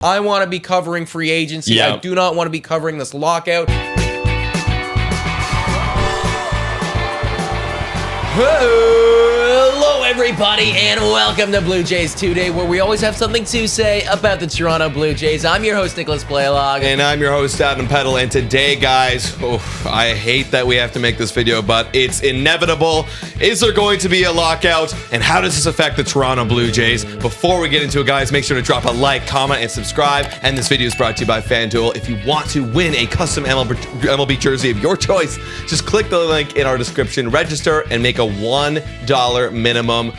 I want to be covering free agency. Yeah. I do not want to be covering this lockout. Hello, everybody, and welcome to Blue Jays Today, where we always have something to say about the Toronto Blue Jays. I'm your host, Nicholas Playlog. And I'm your host, Adam Peddle. And today, guys, I hate that we have to make this video, but it's inevitable. Is there going to be a lockout? And how does this affect the Toronto Blue Jays? Before we get into it, guys, make sure to drop a like, comment, and subscribe. And this video is brought to you by Fan Duel. If you want to win a custom MLB jersey of your choice, just click the link in our description, register, and make a $1 minimum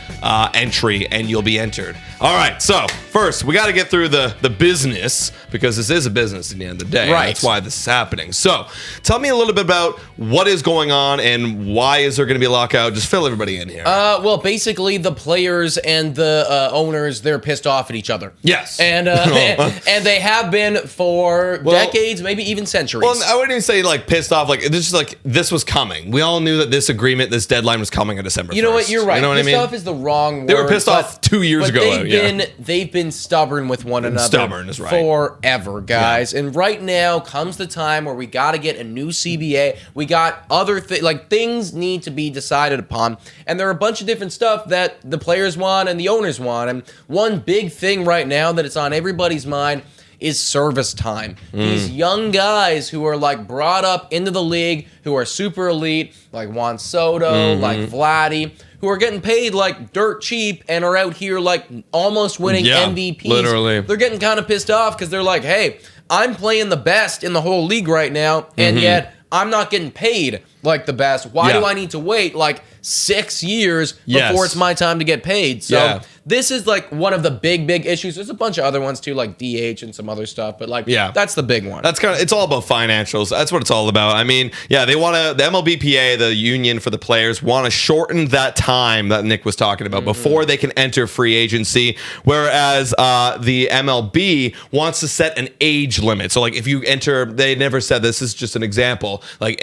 entry, and you'll be entered. All right, so first, we got to get through the business, because this is a business at the end of the day. Right. That's why this is happening. So tell me a little bit about what is going on and why is there going to be a lockout. Just fill everybody in here. Well, basically, the players and the owners, they're pissed off at each other. Yes. And and they have been for decades, maybe even centuries. Well, I wouldn't even say like pissed off. Like this was coming. We all knew that this agreement, this deadline was coming on December 1st. You know what? You're right. You know what I mean? Pissed off is the wrong word. They were pissed off 2 years ago. They've been stubborn with one another. Stubborn is right. Forever, guys. Yeah. And right now comes the time where we got to get a new CBA. We got other things need to be decided upon, and there are a bunch of different stuff that the players want and the owners want. And one big thing right now that it's on everybody's mind is service time. These young guys who are like brought up into the league, who are super elite, like Juan Soto, like Vladdy, who are getting paid like dirt cheap and are out here like almost winning MVPs. Literally. They're getting kind of pissed off because they're like, hey, I'm playing the best in the whole league right now, and yet I'm not getting paid like the best. Why do I need to wait like 6 years before it's my time to get paid? So this is like one of the big issues. There's a bunch of other ones too, like DH and some other stuff, but like that's the big one. That's it's all about financials. That's what it's all about. I mean, they want to, the MLBPA, the union for the players, want to shorten that time that Nick was talking about before they can enter free agency, whereas the MLB wants to set an age limit. So like if you enter, they never said this is just an example, like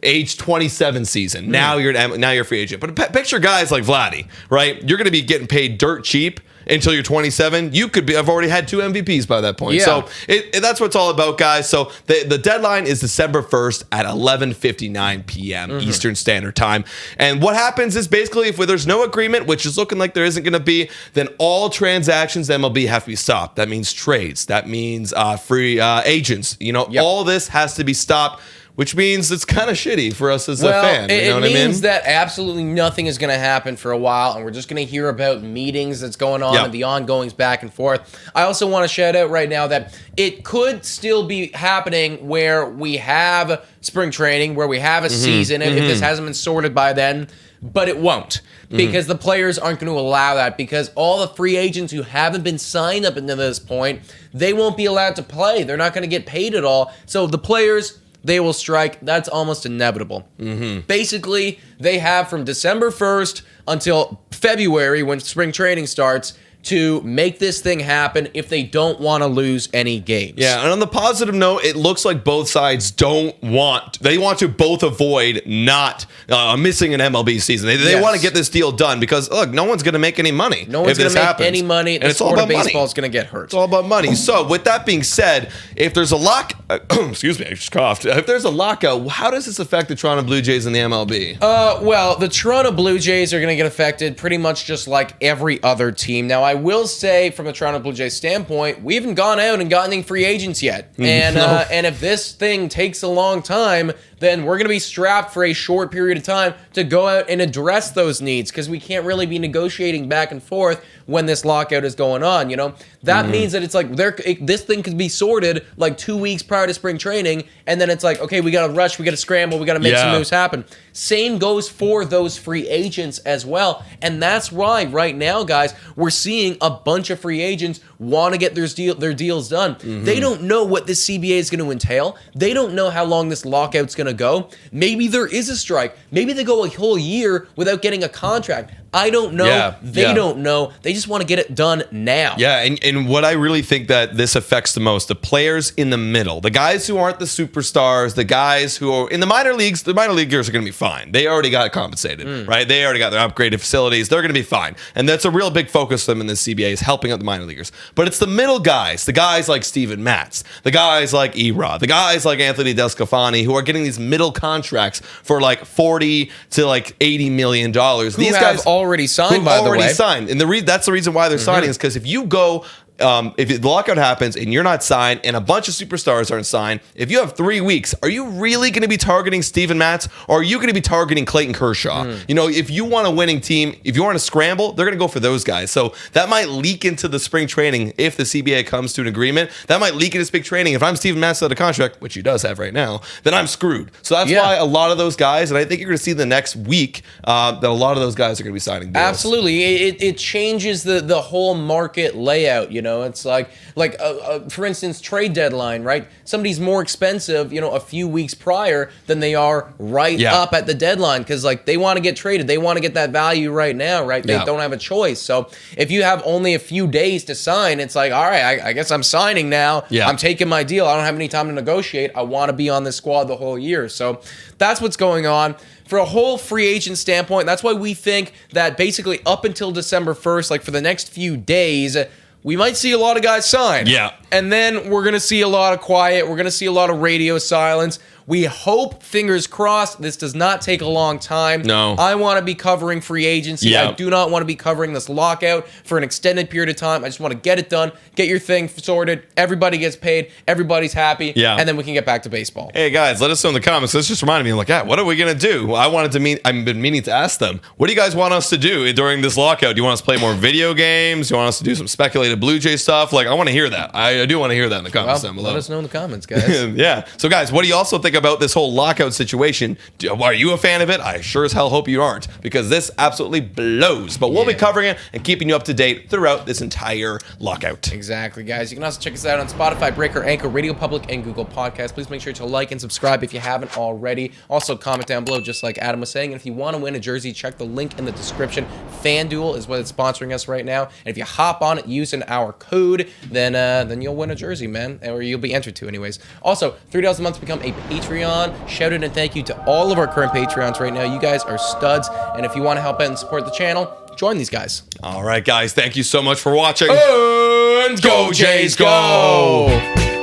age 27 season. Now you're a free agent. But picture guys like Vladdy, right? You're going to be getting paid dirt cheap until you're 27. You could have already had 2 MVPs by that point. So that's what it's all about, guys. So the deadline is December 1st at 11:59 p.m. Eastern Standard Time. And what happens is basically if there's no agreement, which is looking like there isn't going to be, then all transactions MLB have to be stopped. That means trades. That means free agents. All this has to be stopped, which means it's kind of shitty for us as a fan. You know what I mean? It means that absolutely nothing is going to happen for a while, and we're just going to hear about meetings that's going on and the ongoings back and forth. I also want to shout out right now that it could still be happening where we have spring training, where we have a season, if this hasn't been sorted by then, but it won't. Because the players aren't going to allow that, because all the free agents who haven't been signed up until this point, they won't be allowed to play. They're not going to get paid at all. So the players, they will strike. That's almost inevitable. Basically, they have from December 1st until February, when spring training starts, to make this thing happen if they don't want to lose any games. Yeah, and on the positive note, it looks like both sides want to both avoid not missing an MLB season. They want to get this deal done because, look, no one's going to make any money. No one's going to make any money. And it's all about baseball is going to get hurt. It's all about money. So with that being said, if there's a excuse me, I just coughed. If there's a lockout, how does this affect the Toronto Blue Jays and the MLB? Well, the Toronto Blue Jays are going to get affected pretty much just like every other team. Now, I will say, from a Toronto Blue Jays standpoint, we haven't gone out and gotten any free agents yet. And and if this thing takes a long time, then we're going to be strapped for a short period of time to go out and address those needs, because we can't really be negotiating back and forth when this lockout is going on. That means that it's like this thing could be sorted like 2 weeks prior to spring training, and then it's like, okay, we got to rush, we got to scramble, we got to make some moves happen. Same goes for those free agents as well, and that's why right now, guys, we're seeing a bunch of free agents want to get their deals done. They don't know what this CBA is going to entail. They don't know how long this lockout's going to go. Maybe there is a strike. Maybe they go a whole year without getting a contract. I don't know. Yeah, They don't know. They just want to get it done now. Yeah, and what I really think that this affects the most, the players in the middle, the guys who aren't the superstars, the guys who are in the minor leagues, the minor leaguers are going to be fine. They already got compensated, right? They already got their upgraded facilities. They're going to be fine. And that's a real big focus for them in the CBA is helping out the minor leaguers. But it's the middle guys, the guys like Steven Matz, the guys like Erod, the guys like Anthony Descalfani who are getting these middle contracts for like 40 to like $80 million. These guys already signed, by the way. Signed. And that's the reason why they're signing is because if you go, if the lockout happens and you're not signed and a bunch of superstars aren't signed, if you have 3 weeks, are you really going to be targeting Steven Matz or are you going to be targeting Clayton Kershaw? You know, if you want a winning team, if you want to scramble, they're going to go for those guys. So that might leak into the spring training if the CBA comes to an agreement. That might leak into spring training. If I'm Steven Matz out of contract, which he does have right now, then I'm screwed. So that's why a lot of those guys, and I think you're going to see the next week that a lot of those guys are going to be signing deals. Absolutely. It changes the whole market layout, you know. It's like for instance, trade deadline, right? Somebody's more expensive, you know, a few weeks prior than they are up at the deadline because like they want to get traded. They want to get that value right now, right? They don't have a choice. So if you have only a few days to sign, it's like, all right, I guess I'm signing now. I'm taking my deal. I don't have any time to negotiate. I want to be on this squad the whole year. So that's what's going on. For a whole free agent standpoint, that's why we think that basically up until December 1st, like for the next few days, we might see a lot of guys sign. Yeah. And then we're going to see a lot of quiet. We're going to see a lot of radio silence. We hope, fingers crossed, this does not take a long time. No. I want to be covering free agency. I do not want to be covering this lockout for an extended period of time. I just want to get it done, get your thing sorted. Everybody gets paid. Everybody's happy. And then we can get back to baseball. Hey, guys, let us know in the comments. This just reminded me, like, what are we going to do? I've been meaning to ask them, what do you guys want us to do during this lockout? Do you want us to play more video games? Do you want us to do some speculated Blue Jay stuff? Like, I want to hear that. I do want to hear that in the comments down below. Let us know in the comments, guys. Yeah. So, guys, what do you also think about this whole lockout situation? Are you a fan of it? I sure as hell hope you aren't, because this absolutely blows. But we'll be covering it and keeping you up to date throughout this entire lockout. Exactly, guys. You can also check us out on Spotify, Breaker, Anchor, Radio Public, and Google Podcasts. Please make sure to like and subscribe if you haven't already. Also, comment down below, just like Adam was saying. And if you want to win a jersey, check the link in the description. Fan Duel is what is sponsoring us right now. And if you hop on it using our code, then you'll win a jersey, man, or you'll be entered to, anyways. Also, $3 a month to become a Patreon. Shout out and thank you to all of our current Patreons right now. You guys are studs. And if you want to help out and support the channel, join these guys. All right, guys. Thank you so much for watching. And go Jays, go!